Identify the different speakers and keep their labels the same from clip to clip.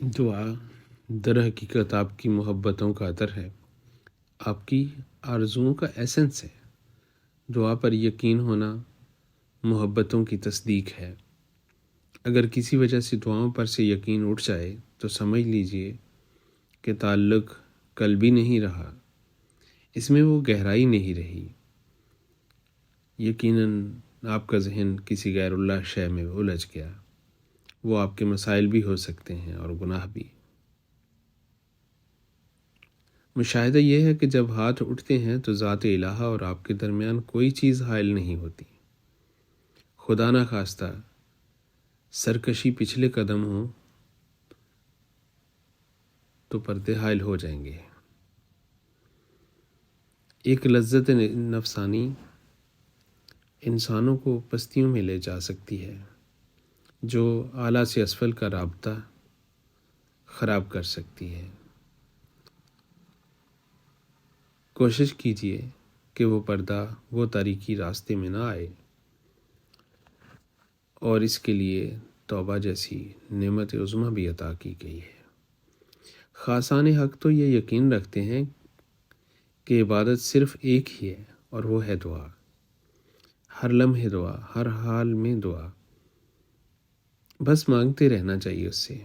Speaker 1: دعا در حقیقت آپ کی محبتوں کا عطر ہے، آپ کی آرزوؤں کا ایسنس ہے۔ دعا پر یقین ہونا محبتوں کی تصدیق ہے۔ اگر کسی وجہ سے دعاؤں پر سے یقین اٹھ جائے تو سمجھ لیجئے کہ تعلق قلبی نہیں رہا، اس میں وہ گہرائی نہیں رہی۔ یقیناً آپ کا ذہن کسی غیر اللہ شے میں الجھ گیا۔ وہ آپ کے مسائل بھی ہو سکتے ہیں اور گناہ بھی۔ مشاہدہ یہ ہے کہ جب ہاتھ اٹھتے ہیں تو ذات الہہ اور آپ کے درمیان کوئی چیز حائل نہیں ہوتی۔ خدا نہ خواستہ سرکشی پچھلے قدم ہوں تو پردے حائل ہو جائیں گے۔ ایک لذت نفسانی انسانوں کو پستیوں میں لے جا سکتی ہے جو اعلیٰ سے اسفل کا رابطہ خراب کر سکتی ہے۔ کوشش کیجئے کہ وہ پردہ، وہ تاریکی راستے میں نہ آئے، اور اس کے لیے توبہ جیسی نعمت عظمیٰ بھی عطا کی گئی ہے۔ خاصان حق تو یہ یقین رکھتے ہیں کہ عبادت صرف ایک ہی ہے اور وہ ہے دعا۔ ہر لمحے دعا، ہر حال میں دعا، بس مانگتے رہنا چاہیے اس سے،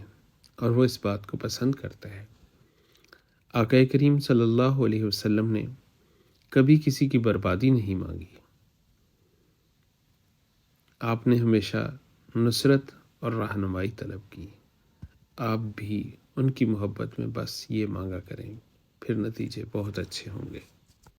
Speaker 1: اور وہ اس بات کو پسند کرتا ہے۔ آقا کریم صلی اللہ علیہ وسلم نے کبھی کسی کی بربادی نہیں مانگی۔ آپ نے ہمیشہ نصرت اور رہنمائی طلب کی۔ آپ بھی ان کی محبت میں بس یہ مانگا کریں، پھر نتیجے بہت اچھے ہوں گے۔